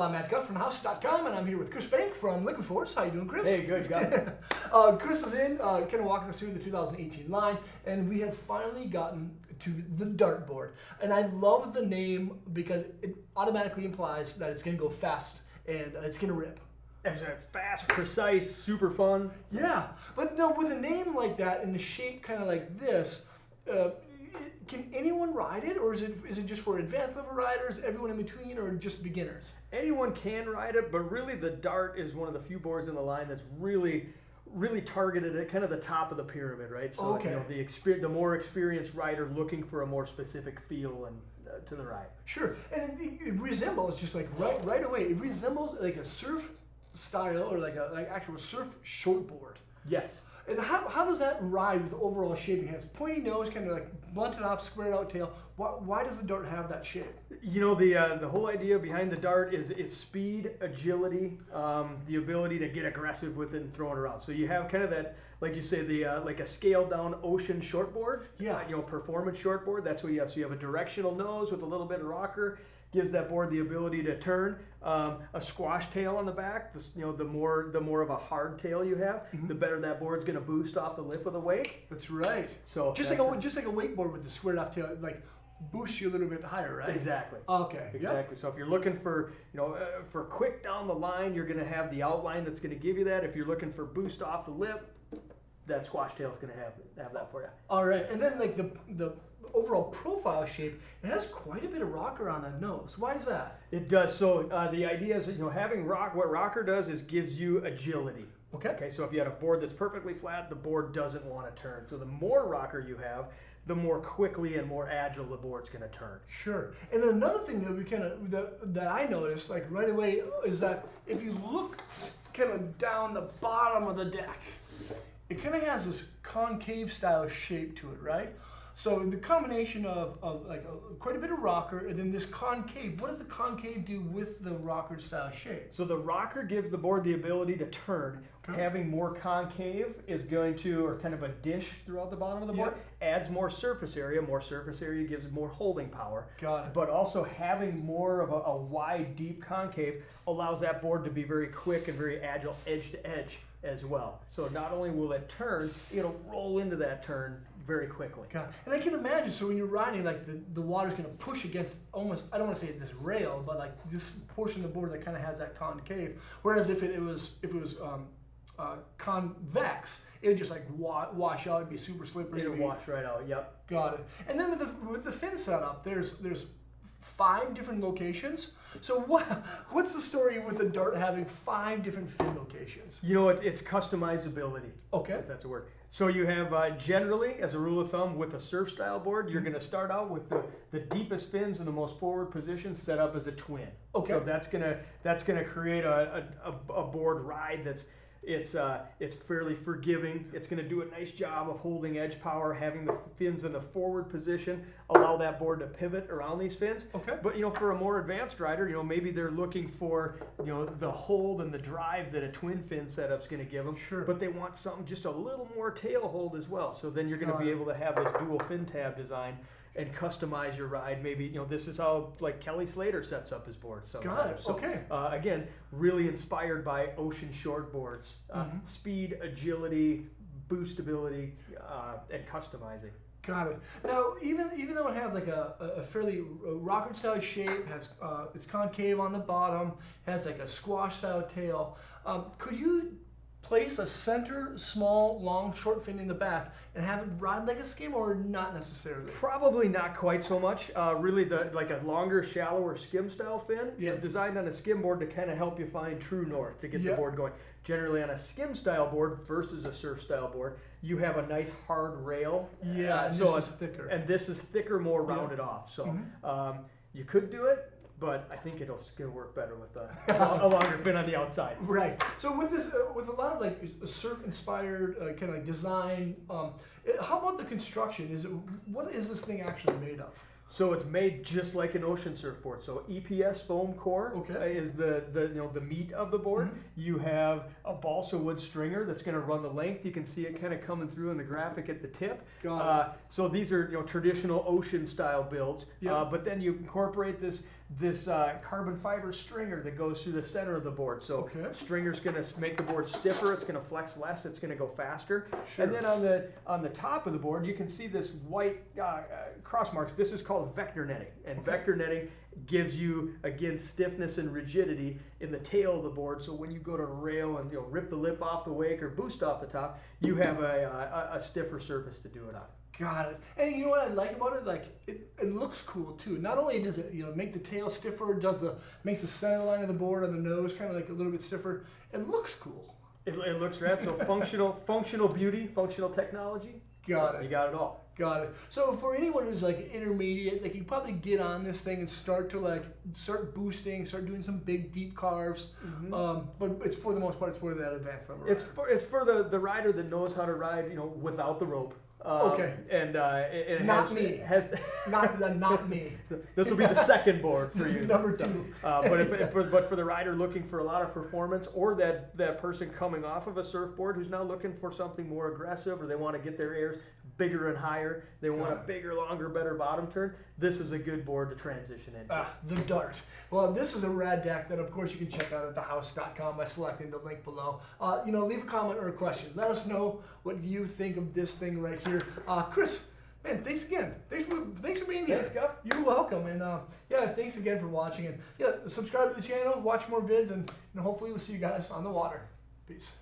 I'm Matt Guff from House.com, and I'm here with Chris Bank from Liquid Force. How you doing, Chris? Hey, good, got it. Chris is in, kind of walking us through the 2018 line, and we have finally gotten to the dartboard. And I love the name because it automatically implies that it's going to go fast and it's going to rip. It's fast, precise, super fun. Yeah, but no, with a name like that and the shape kind of like this, can anyone ride it, or is it just for advanced level riders, everyone in between, or just beginners? Anyone can ride it, but really the Dart is one of the few boards in the line that's really targeted at kind of the top of the pyramid, right? So okay. You know, the more experienced rider looking for a more specific feel and to the ride. Sure, and it resembles just like right away. It resembles like a surf style or like actual surf shortboard. Yes. And how does that ride with the overall shaping? It has pointy nose, kind of like blunted off, squared out tail. Why does the Dart have that shape? You know, the whole idea behind the Dart is speed, agility, the ability to get aggressive with it and throw it around. So you have kind of that, like you say, the like a scaled down ocean shortboard. Yeah. You know, performance shortboard. That's what you have. So you have a directional nose with a little bit of rocker. Gives that board the ability to turn. A squash tail on the back. This, you know, the more of a hard tail you have, the better that board's going to boost off the lip of the wake. That's right. So just like a wakeboard with the squared off tail, like boosts you a little bit higher, right? Exactly. Okay. Exactly. Yep. So if you're looking for, you know, for quick down the line, you're going to have the outline that's going to give you that. If you're looking for boost off the lip, that squash tail is going to have that for you. All right, and then like the overall profile shape, it has quite a bit of rocker on the nose. Why is that? It does. So the idea is that, you know, having what rocker does is gives you agility. Okay. Okay. So if you had a board that's perfectly flat, the board doesn't want to turn. So the more rocker you have, the more quickly and more agile the board's going to turn. Sure. And another thing that we that I noticed like right away is that if you look kind of down the bottom of the deck, it kind of has this concave style shape to it, right? So the combination of like quite a bit of rocker and then this concave, what does the concave do with the rocker style shape? So the rocker gives the board the ability to turn. Okay. Having more concave is going to, or kind of a dish throughout the bottom of the board, adds more surface area. More surface area gives more holding power. Got it. But also having more of a wide, deep concave allows that board to be very quick and very agile edge to edge as well. So not only will it turn, it'll roll into that turn very quickly. God. And I can imagine, so when you're riding, like the water's going to push against almost, I don't want to say this rail, but like this portion of the board that kind of has that concave. Whereas if it was convex, it would just like wash out, it'd be super slippery. It'll wash right out, yep. Got it. And then with the fin setup, there's 5 different locations. So what's the story with the Dart having 5 different fin locations? You know, it's customizability. Okay. If that's a word. So you have generally, as a rule of thumb, with a surf style board, you're going to start out with the deepest fins in the most forward position set up as a twin. Okay. So that's gonna create a board ride that's it's fairly forgiving. It's going to do a nice job of holding edge power, having the fins in the forward position, allow that board to pivot around these fins. Okay. But, you know, for a more advanced rider, you know, maybe they're looking for, you know, the hold and the drive that a twin fin setup's going to give them. Sure. But they want something just a little more tail hold as well. So then you're going to be able to have this dual fin tab design and customize your ride. Maybe, you know, this is how like Kelly Slater sets up his board. Got it. So, okay. Again, really inspired by ocean shortboards, speed, agility, boostability, and customizing. Got it. Now, even though it has like a fairly rocket style shape, has it's concave on the bottom, has like a squash style tail, could you place a center, small, long, short fin in the back and have it ride like a skim, or not necessarily? Probably not quite so much. Really, like a longer, shallower skim style fin is designed on a skim board to kind of help you find true north to get the board going. Generally, on a skim style board versus a surf style board, you have a nice hard rail. Yeah, and so this is thicker. And this is thicker, more rounded off. So you could do it, but I think it'll work better with a longer fin on the outside. Right. So with this, with a lot of like surf-inspired kind of like design, how about the construction? What is this thing actually made of? So it's made just like an ocean surfboard. So EPS foam core is the meat of the board. Mm-hmm. You have a balsa wood stringer that's going to run the length. You can see it kind of coming through in the graphic at the tip. So these are traditional ocean style builds. But then you incorporate this carbon fiber stringer that goes through the center of the board. So stringer's going to make the board stiffer. It's going to flex less. It's going to go faster. Sure. And then on the top of the board, you can see this white cross marks. This is called vector netting, and vector netting gives you, again, stiffness and rigidity in the tail of the board. So when you go to rail and rip the lip off the wake or boost off the top, you have a stiffer surface to do it on. Got it. And you know what I like about it? Like it looks cool too. Not only does it make the tail stiffer, makes the center line of the board and the nose kind of like a little bit stiffer. It looks cool. It looks rad. So functional beauty, functional technology. Got it. You got it all. Got it. So for anyone who's like intermediate, like you probably get on this thing and start boosting, start doing some big deep carves. But it's for the most part, it's for that advanced level rider. It's for the rider that knows how to ride, without the rope. And it not has, me. Not me. This will be the second board for this you. Is number 2. But for the rider looking for a lot of performance, or that person coming off of a surfboard who's now looking for something more aggressive, or they want to get their airs bigger and higher, they want a bigger, longer, better bottom turn, this is a good board to transition into. The Dart. Well, this is a rad deck that, of course, you can check out at thehouse.com by selecting the link below. Leave a comment or a question. Let us know what you think of this thing right here. Chris, man, thanks again. Thanks for being here. Thanks, Guff. You're welcome. And thanks again for watching. And subscribe to the channel, watch more vids, and hopefully we'll see you guys on the water. Peace.